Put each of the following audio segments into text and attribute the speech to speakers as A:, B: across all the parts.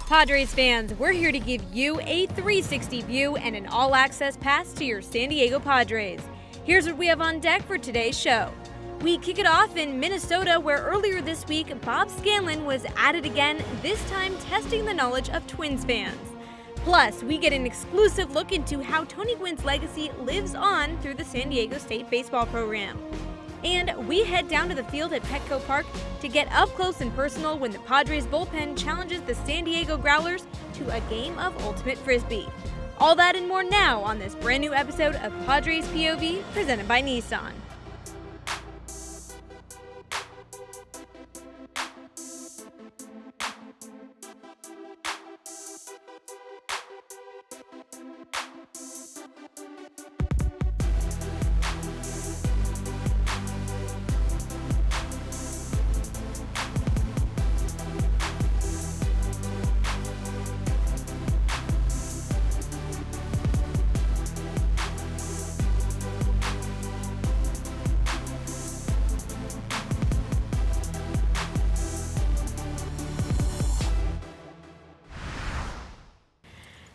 A: Padres fans, we're here to give you a 360 view and an all-access pass to your San Diego Padres. Here's what we have on deck for today's show. We kick it off in Minnesota, where earlier this week, Bob Scanlon was at it again, this time testing the knowledge of Twins fans. Plus, we get an exclusive look into how Tony Gwynn's legacy lives on through the San Diego State baseball program. And we head down to the field at Petco Park to get up close and personal when the Padres bullpen challenges the San Diego Growlers to a game of ultimate frisbee. All that and more now on this brand new episode of Padres POV presented by Nissan.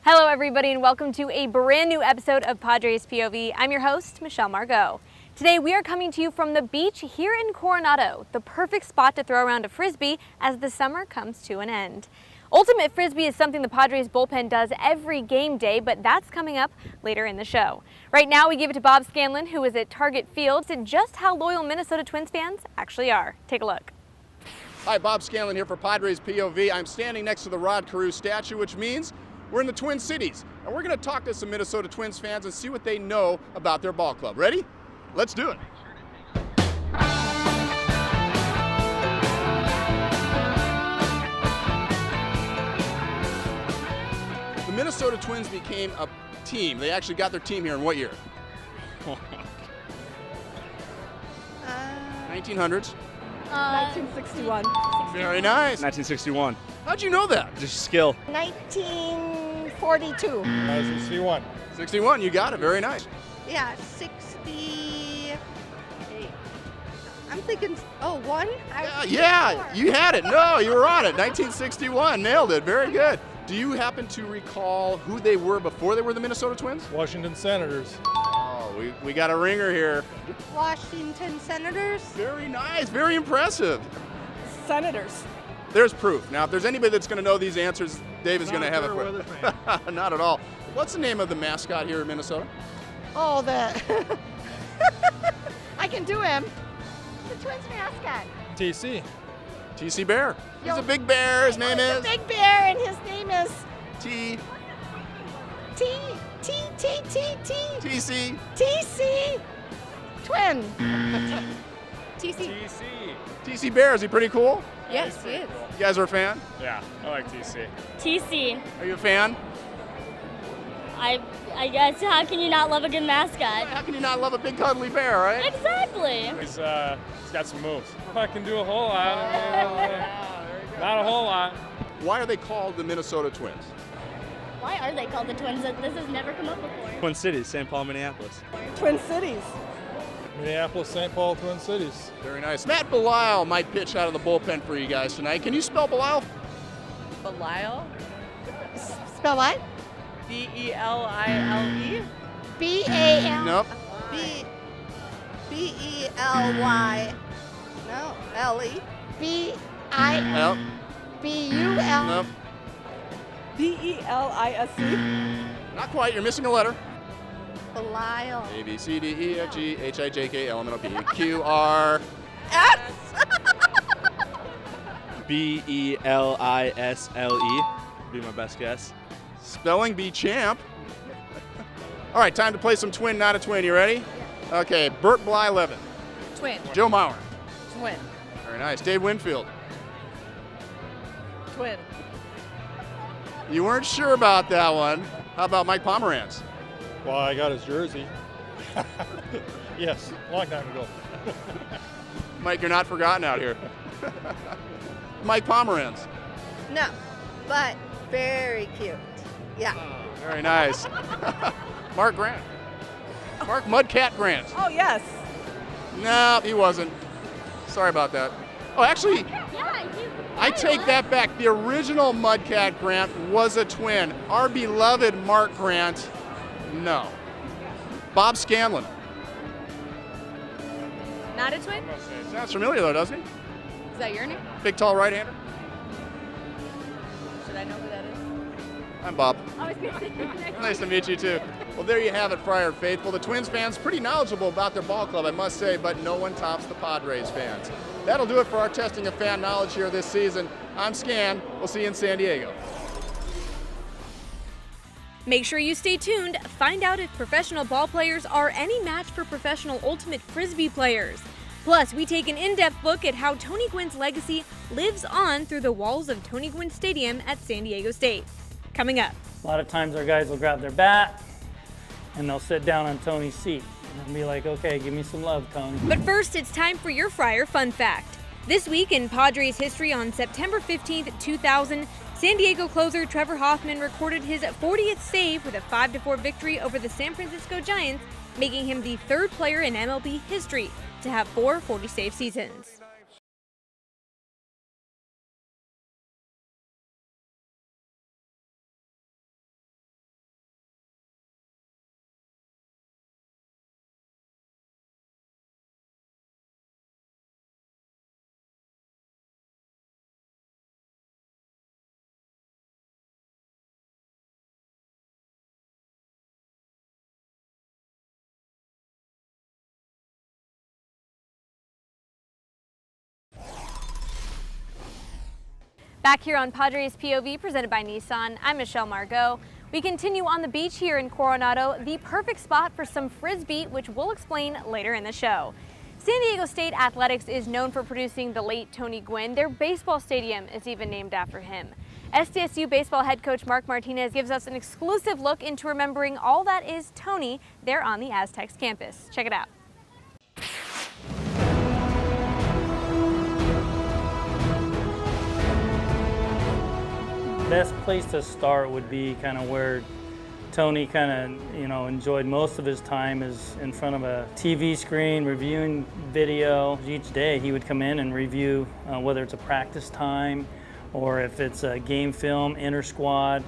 A: Hello everybody and welcome to a brand new episode of Padres POV. I'm your host, Michelle Margot. Today we are coming to you from the beach here in Coronado, the perfect spot to throw around a frisbee as the summer comes to an end. Ultimate frisbee is something the Padres bullpen does every game day, but that's coming up later in the show. Right now we give it to Bob Scanlon, who is at Target Field, to just how loyal Minnesota Twins fans actually are. Take a look.
B: Hi, Bob Scanlon here for Padres POV. I'm standing next to the Rod Carew statue, which means we're in the Twin Cities, and we're going to talk to some Minnesota Twins fans and see what they know about their ball club. Ready? Let's do it. The Minnesota Twins became a team. They actually got their team here in what year? 1900s.
C: 1961.
B: Very nice.
D: 1961.
B: How'd you know that?
D: Just skill.
C: 1942.
E: 1961.
B: 61, you got it. Very nice.
C: Yeah, 60. I'm thinking, one?
B: Yeah, you had it. No, you were on it. 1961. Nailed it. Very good. Do you happen to recall who they were before they were the Minnesota Twins?
E: Washington Senators.
B: Oh, we got a ringer here.
C: Washington Senators.
B: Very nice. Very impressive.
C: Senators.
B: There's proof. Now, if there's anybody that's going to know these answers, Dave is going to have it for you. Not at all. What's the name of the mascot here in Minnesota?
C: Oh, that. I can do him. The Twins mascot.
E: TC.
B: TC Bear. He's a big bear. His name is?
C: He's a big bear, and his name is
B: T.
C: TC.
B: TC.
C: Twin.
A: TC.
B: TC Bear. Is he pretty cool?
A: Yes, he is.
B: You guys are a fan?
E: Yeah, I like TC.
F: TC.
B: Are you a fan?
F: I guess, how can you not love a good mascot?
B: How can you not love a big cuddly bear, right?
F: Exactly.
E: He's got some moves. I can do a whole lot. Not a whole lot.
B: Why are they called the Minnesota Twins?
F: Why are they called the Twins? This has never come up before.
D: Twin Cities, St. Paul, Minneapolis.
C: Twin Cities.
E: Minneapolis, St. Paul, Twin Cities.
B: Very nice. Matt Belisle might pitch out of the bullpen for you guys tonight. Can you spell Belisle?
G: Belisle?
C: Spell what?
G: B-E-L-I-L-E?
C: B-A-L.
B: Nope.
C: B-E-L-Y. No, L-E. B-I.
B: Nope.
C: B-U-L.
B: Nope.
G: B-E-L-I-S-E?
B: Not quite. You're missing a letter.
C: Belisle.
B: A, B, C, D, E, F, G, H, I, J, K, L, M, N, O, P, Q, R.
C: S.
D: Belisle. Be my best guess.
B: Spelling bee champ. All right, time to play some twin, not a twin. You ready? Okay, Bert Blyleven.
G: Twin.
B: Joe Mauer.
G: Twin.
B: Very nice. Dave Winfield.
G: Twin.
B: You weren't sure about that one. How about Mike Pomerantz?
E: Well, I got his jersey. Yes, long time ago.
B: Mike, you're not forgotten out here. Mike Pomerantz.
C: No, but very cute. Yeah.
B: Very nice. Mark Grant. Mark Mudcat Grant.
G: Oh, yes.
B: No, he wasn't. Sorry about that. Oh, actually,
F: Yeah,
B: I take that back. The original Mudcat Grant was a twin. Our beloved Mark Grant, no. Bob Scanlon.
G: Not a twin?
B: Sounds familiar though, doesn't he?
G: Is that your name?
B: Big, tall right-hander.
G: Should I know who that is?
B: I'm Bob.
F: I was gonna say
B: Nice to meet you too. Well, there you have it, Friar Faithful. The Twins fans pretty knowledgeable about their ball club, I must say, but no one tops the Padres fans. That'll do it for our testing of fan knowledge here this season. I'm Scan. We'll see you in San Diego.
A: Make sure you stay tuned. Find out if professional ball players are any match for professional ultimate frisbee players. Plus, we take an in-depth look at how Tony Gwynn's legacy lives on through the walls of Tony Gwynn Stadium at San Diego State. Coming up.
H: A lot of times our guys will grab their bat and they'll sit down on Tony's seat and be like, okay, give me some love, Tony.
A: But first, it's time for your Friar Fun Fact. This week in Padres history on September 15th, 2000, San Diego closer Trevor Hoffman recorded his 40th save with a 5-4 victory over the San Francisco Giants, making him the third player in MLB history to have 4 40-save seasons. Back here on Padres POV, presented by Nissan, I'm Michelle Margot. We continue on the beach here in Coronado, the perfect spot for some frisbee, which we'll explain later in the show. San Diego State Athletics is known for producing the late Tony Gwynn. Their baseball stadium is even named after him. SDSU baseball head coach Mark Martinez gives us an exclusive look into remembering all that is Tony there on the Aztecs campus. Check it out.
H: Best place to start would be kind of where Tony kind of, enjoyed most of his time is in front of a TV screen, reviewing video. Each day he would come in and review whether it's a practice time or if it's a game film, inter-squad,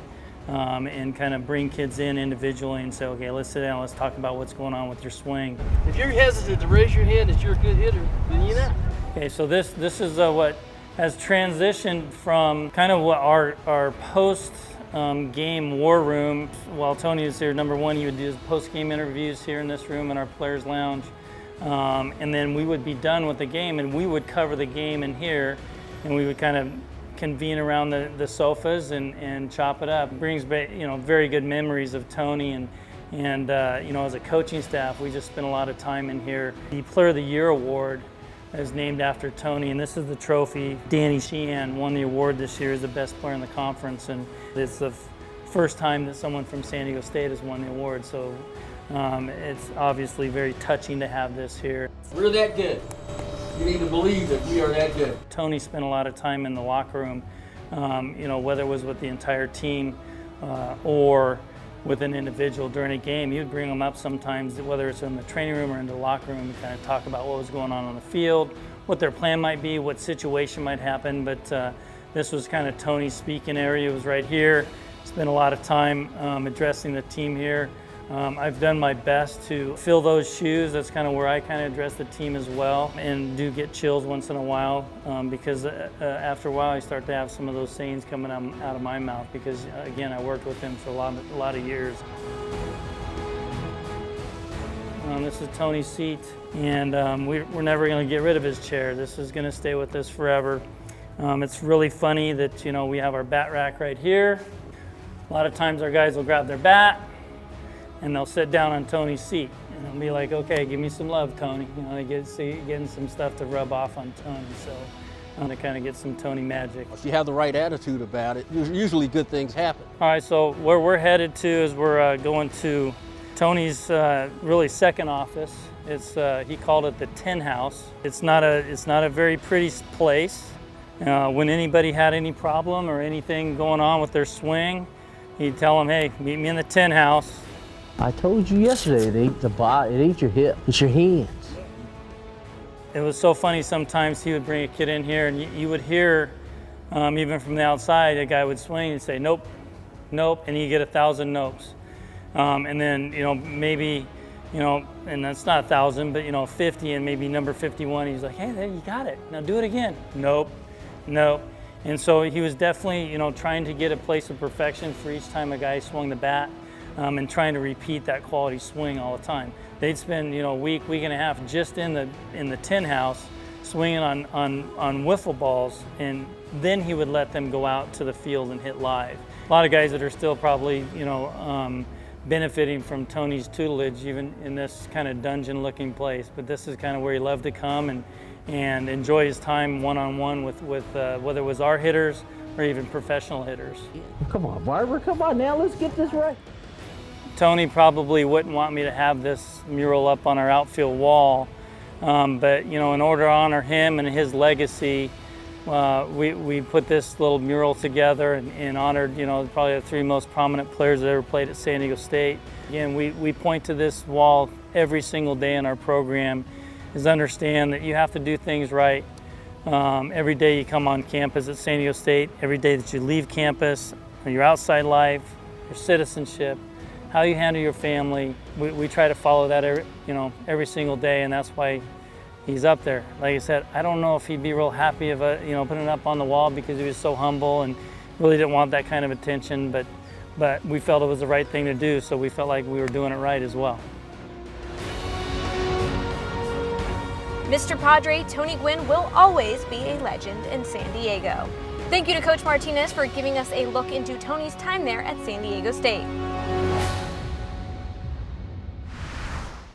H: and kind of bring kids in individually and say, okay, let's sit down, let's talk about what's going on with your swing.
I: If you're hesitant to raise your hand that you're a good hitter, then you're not.
H: Okay, so this is what has transitioned from kind of what our post-game war room. While Tony was here, number one, he would do his post-game interviews here in this room in our players' lounge. And then we would be done with the game and we would cover the game in here and we would kind of convene around the sofas and chop it up. It brings very good memories of Tony and as a coaching staff, we just spent a lot of time in here. The Player of the Year award is named after Tony, and this is the trophy. Danny Sheehan won the award this year as the best player in the conference, and it's the first time that someone from San Diego State has won the award, so it's obviously very touching to have this here.
I: We're that good. You need to believe that we are that good.
H: Tony spent a lot of time in the locker room, whether it was with the entire team or with an individual during a game. He would bring them up sometimes, whether it's in the training room or in the locker room, and kind of talk about what was going on the field, what their plan might be, what situation might happen. But this was kind of Tony's speaking area. It was right here. Spent a lot of time addressing the team here. I've done my best to fill those shoes. That's kind of where I kind of address the team as well, and do get chills once in a while because after a while I start to have some of those sayings coming out of my mouth because, again, I worked with him for a lot of years. This is Tony's seat, and we're never going to get rid of his chair. This is going to stay with us forever. It's really funny that we have our bat rack right here. A lot of times our guys will grab their bat and they'll sit down on Tony's seat and they'll be like, okay, give me some love, Tony. They getting some stuff to rub off on Tony, so I'm gonna kind of get some Tony magic.
I: If you have the right attitude about it, usually good things happen.
H: All right, so where we're headed to is we're going to Tony's really second office. It's he called it the Tin House. It's not a very pretty place. When anybody had any problem or anything going on with their swing, he'd tell them, hey, meet me in the Tin House.
J: I told you yesterday, it ain't the body, it ain't your hip, it's your hands.
H: it was so funny. Sometimes he would bring a kid in here, and you would hear, even from the outside, a guy would swing and say, nope, nope, and you get 1,000 nopes. And then, maybe, and that's not 1,000, but, 50, and maybe number 51, he's like, hey, there, you got it. Now do it again. Nope, nope. And so he was definitely, trying to get a place of perfection for each time a guy swung the bat, and trying to repeat that quality swing all the time. They'd spend, week and a half just in the tin house swinging on wiffle balls, and then he would let them go out to the field and hit live. A lot of guys that are still probably, benefiting from Tony's tutelage, even in this kind of dungeon-looking place. But this is kind of where he loved to come and enjoy his time one-on-one with whether it was our hitters or even professional hitters.
I: Come on, Barbara, come on now, let's get this right.
H: Tony probably wouldn't want me to have this mural up on our outfield wall, but in order to honor him and his legacy, we put this little mural together and honored probably the 3 most prominent players that ever played at San Diego State. Again, we point to this wall every single day in our program, is understand that you have to do things right every day you come on campus at San Diego State, every day that you leave campus, your outside life, your citizenship, how you handle your family. We try to follow that every single day, and that's why he's up there. Like I said, I don't know if he'd be real happy of putting it up on the wall, because he was so humble and really didn't want that kind of attention, but we felt it was the right thing to do, so we felt like we were doing it right as well.
A: Mr. Padre Tony Gwynn will always be a legend in San Diego. Thank you to Coach Martinez for giving us a look into Tony's time there at San Diego State.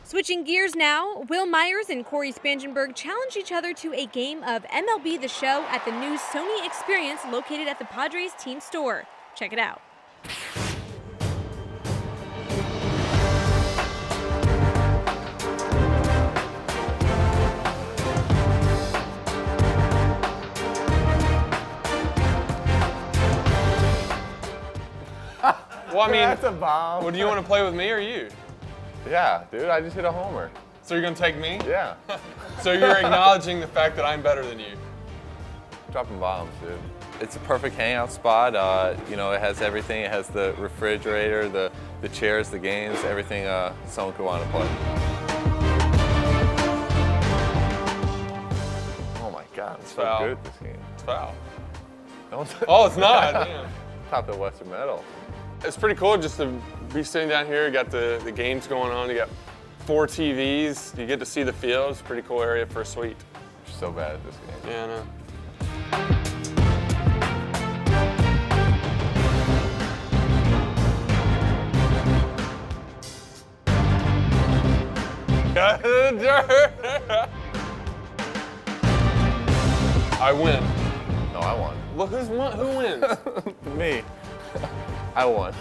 A: Switching gears now, Will Myers and Corey Spangenberg challenge each other to a game of MLB The Show at the new Sony Experience located at the Padres team store. Check it out.
E: Well, I mean,
J: that's a bomb.
E: well, do you want to play with me or you?
J: Yeah, dude, I just hit a homer.
E: So you're going to take me?
J: Yeah.
E: So you're acknowledging the fact that I'm better than you?
J: Dropping bombs, dude.
K: It's a perfect hangout spot. It has everything. It has the refrigerator, the chairs, the games, everything someone could want to play.
J: Oh my God, it's so
E: Foul.
J: good at this game.
E: It's foul.
J: Don't
E: Oh, it's not. Damn.
J: top of Western Metal.
E: It's pretty cool just to be sitting down here. You got the games going on. You got 4 TVs. You get to see the field. It's a pretty cool area for a suite.
J: You're so bad at this game.
E: Yeah, I know. I win.
J: No, I won.
E: Well, who wins?
J: Me. I won.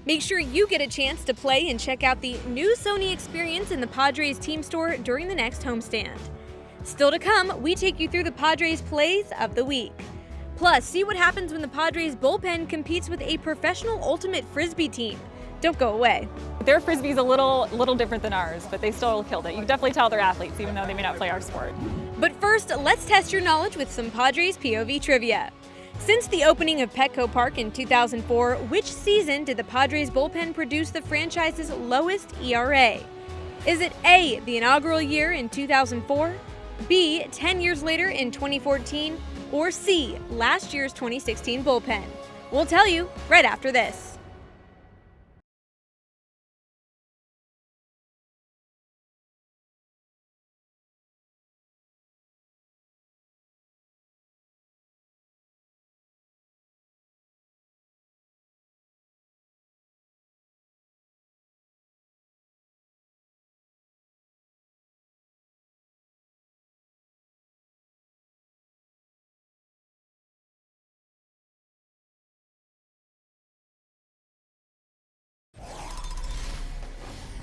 A: Make sure you get a chance to play and check out the new Sony Experience in the Padres team store during the next homestand. Still to come, we take you through the Padres plays of the week. Plus, see what happens when the Padres bullpen competes with a professional ultimate frisbee team. Don't go away.
L: Their frisbee's a little different than ours, but they still killed it. You can definitely tell they're athletes, even though they may not play our sport.
A: But first, let's test your knowledge with some Padres POV trivia. Since the opening of Petco Park in 2004, which season did the Padres bullpen produce the franchise's lowest ERA? Is it A, the inaugural year in 2004, B, 10 years later in 2014, or C, last year's 2016 bullpen? We'll tell you right after this.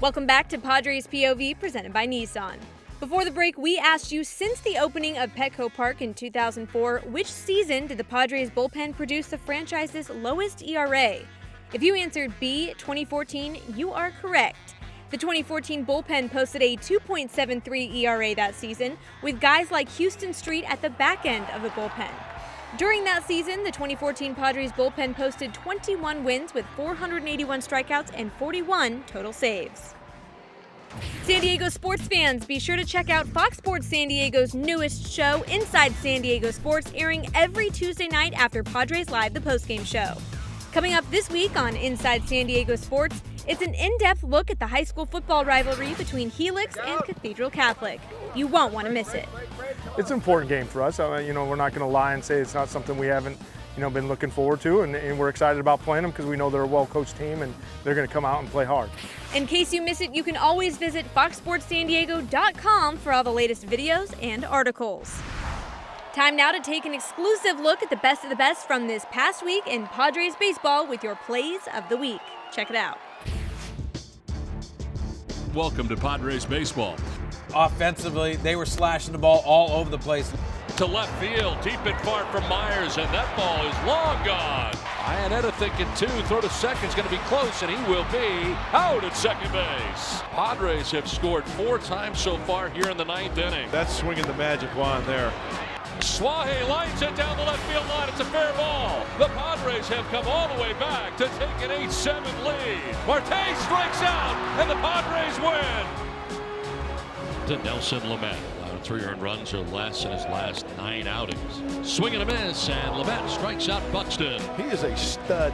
A: Welcome back to Padres POV presented by Nissan. Before the break, we asked you, since the opening of Petco Park in 2004, which season did the Padres bullpen produce the franchise's lowest ERA? If you answered B, 2014, you are correct. The 2014 bullpen posted a 2.73 ERA that season, with guys like Houston Street at the back end of the bullpen. During that season, the 2014 Padres bullpen posted 21 wins with 481 strikeouts and 41 total saves. San Diego sports fans, be sure to check out Fox Sports San Diego's newest show, Inside San Diego Sports, airing every Tuesday night after Padres Live, the postgame show. Coming up this week on Inside San Diego Sports, it's an in-depth look at the high school football rivalry between Helix and Cathedral Catholic. You won't want to miss it.
M: It's an important game for us. We're not going to lie and say it's not something we haven't, been looking forward to, and we're excited about playing them because we know they're a well-coached team and they're going to come out and play hard.
A: In case you miss it, you can always visit foxsportssandiego.com for all the latest videos and articles. Time now to take an exclusive look at the best from this past week in Padres baseball with your plays of the week. Check it out.
N: Welcome to Padres baseball.
O: Offensively, they were slashing the ball all over the place.
N: To left field, deep and far from Myers, and that ball is long gone. Iannetta thinking 2, throw to second's going to be close, and he will be out at second base. Padres have scored 4 times so far here in the 9th inning.
P: That's swinging the magic wand there.
N: Swahe lines it down the left field line. It's a fair ball. The Padres have come all the way back to take an 8-7 lead. Marte strikes out, and the Padres win. To Nelson Lamet. 3 earned runs or less in his last 9 outings. Swing and a miss, and Lamet strikes out Buxton.
P: He is a stud.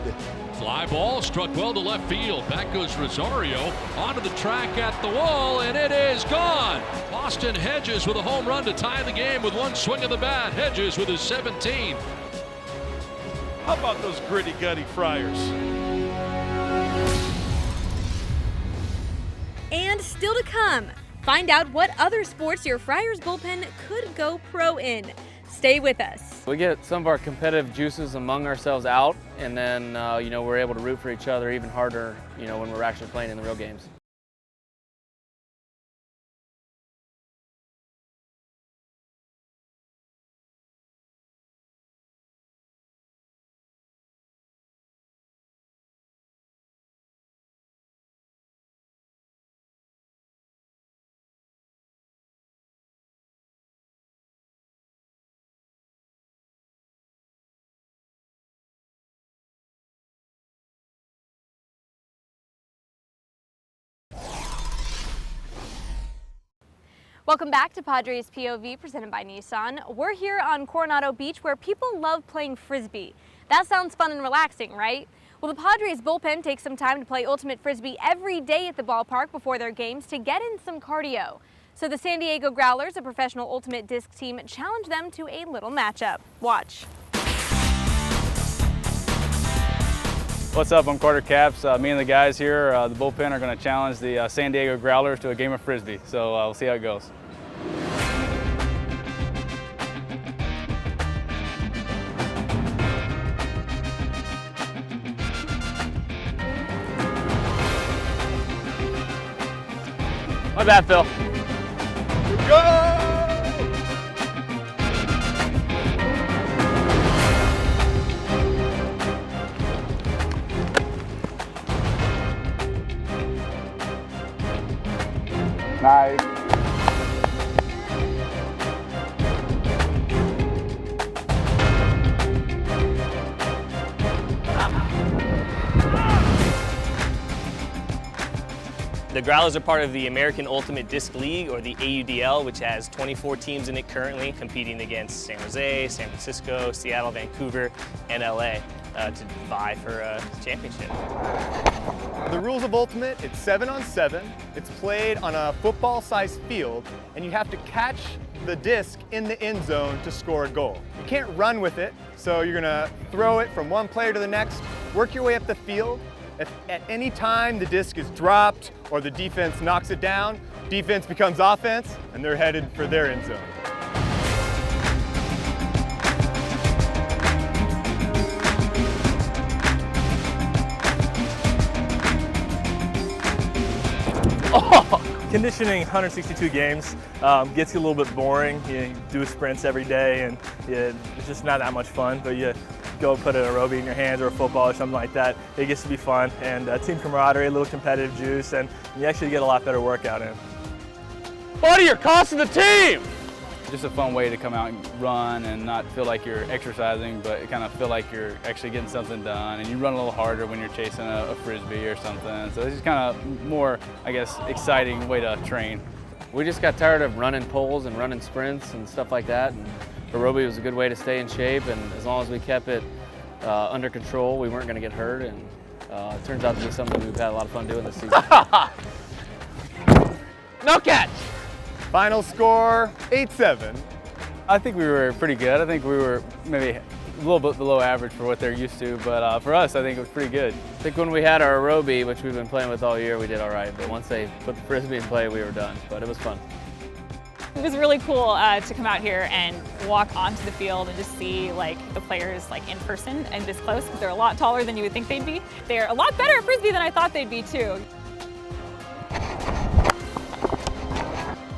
N: Fly ball struck well to left field. Back goes Rosario onto the track at the wall, and it is gone. Austin Hedges with a home run to tie the game with 1 swing of the bat. Hedges with his 17th.
P: How about those gritty, gutty Friars?
A: And still to come, find out what other sports your Friars bullpen could go pro in. Stay with us.
Q: We get some of our competitive juices among ourselves out, and then we're able to root for each other even harder, when we're actually playing in the real games.
A: Welcome back to Padres POV, presented by Nissan. We're here on Coronado Beach, where people love playing Frisbee. That sounds fun and relaxing, right? Well, the Padres bullpen takes some time to play Ultimate Frisbee every day at the ballpark before their games to get in some cardio. So the San Diego Growlers, a professional Ultimate Disc team, challenged them to a little matchup. Watch.
R: What's up? I'm Carter Capps. Me and the guys here, the bullpen, are going to challenge the San Diego Growlers to a game of Frisbee. So we'll see how it goes. My bad, Phil.
P: Go!
R: Nice.
S: The Growlers are part of the American Ultimate Disc League, or the AUDL, which has 24 teams in it currently, competing against San Jose, San Francisco, Seattle, Vancouver, and LA to vie for a championship.
T: The rules of Ultimate, it's 7-on-7. It's played on a football-sized field, and you have to catch the disc in the end zone to score a goal. You can't run with it, so you're gonna throw it from one player to the next, work your way up the field. If at any time the disc is dropped or the defense knocks it down, defense becomes offense, and they're headed for their end zone.
R: Oh!
U: Conditioning 162 games gets you a little bit boring. You do sprints every day, and it's just not that much fun. But you go put an aerobie in your hands or a football or something like that, it gets to be fun. And team camaraderie, a little competitive juice, and you actually get a lot better workout in.
R: Buddy, you're costing the team! Just a fun way to come out and run and not feel like you're exercising, but kind of feel like you're actually getting something done. And you run a little harder when you're chasing a Frisbee or something. So it's just kind of more, I guess, exciting way to train.
Q: We just got tired of running poles and running sprints and stuff like that. And aerobie was a good way to stay in shape, and as long as we kept it under control, we weren't going to get hurt. And it turns out to be something we've had a lot of fun doing this season.
R: No catch!
T: Final score, 8-7.
R: I think we were pretty good. I think we were maybe a little bit below average for what they're used to, but for us, I think it was pretty good.
Q: I think when we had our aerobie, which we've been playing with all year, we did all right. But once they put the Frisbee in play, we were done. But it was fun.
L: It was really cool to come out here and walk onto the field and just see like the players like in person and this close, because they're a lot taller than you would think they'd be. They're a lot better at Frisbee than I thought they'd be too.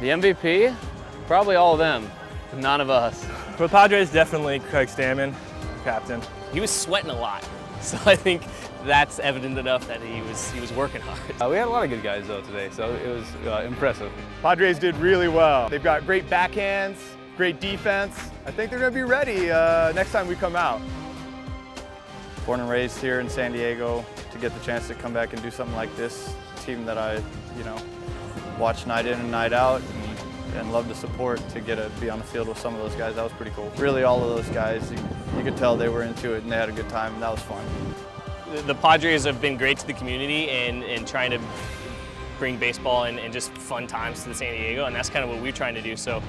Q: The MVP? Probably all of them, none of us.
U: For the Padres, definitely Craig Stammen, captain.
S: He was sweating a lot, so I think that's evident enough that he was working hard.
R: We had a lot of good guys though today, so it was impressive.
T: Padres did really well. They've got great backhands, great defense. I think they're going to be ready next time we come out.
V: Born and raised here in San Diego, to get the chance to come back and do something like this, team that I, watch night in and night out and love the support, to get to be on the field with some of those guys, that was pretty cool. Really, all of those guys, you could tell they were into it and they had a good time, and that was fun.
S: The Padres have been great to the community and trying to bring baseball and just fun times to the San Diego, and that's kind of what we're trying to do. So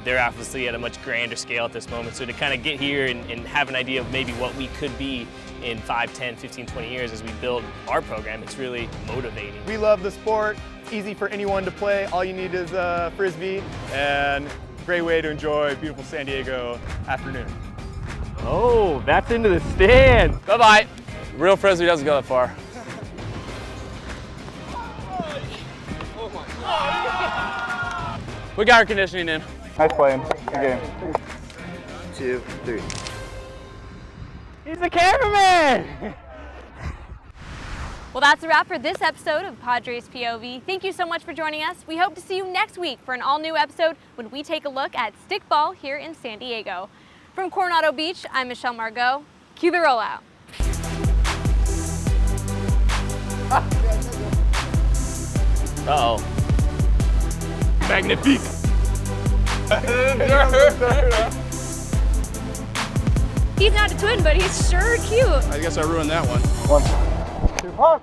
S: they're obviously at a much grander scale at this moment. So to kind of get here and have an idea of maybe what we could be in 5, 10, 15, 20 years as we build our program, it's really motivating.
T: We love the sport. It's easy for anyone to play. All you need is a Frisbee, and great way to enjoy a beautiful San Diego afternoon.
R: Oh, that's into the stands.
Q: Bye-bye.
E: Real Frisbee doesn't go that far.
Q: We got our conditioning in.
R: Nice playing. Good game.
V: 2, 3.
R: He's the cameraman!
A: Well, that's a wrap for this episode of Padres POV. Thank you so much for joining us. We hope to see you next week for an all-new episode when we take a look at stickball here in San Diego. From Coronado Beach, I'm Michelle Margot. Cue the rollout.
S: Uh-oh.
R: Magnifique!
A: He's not a twin, but he's sure cute.
B: I guess I ruined that one.
R: 1, 2, hop!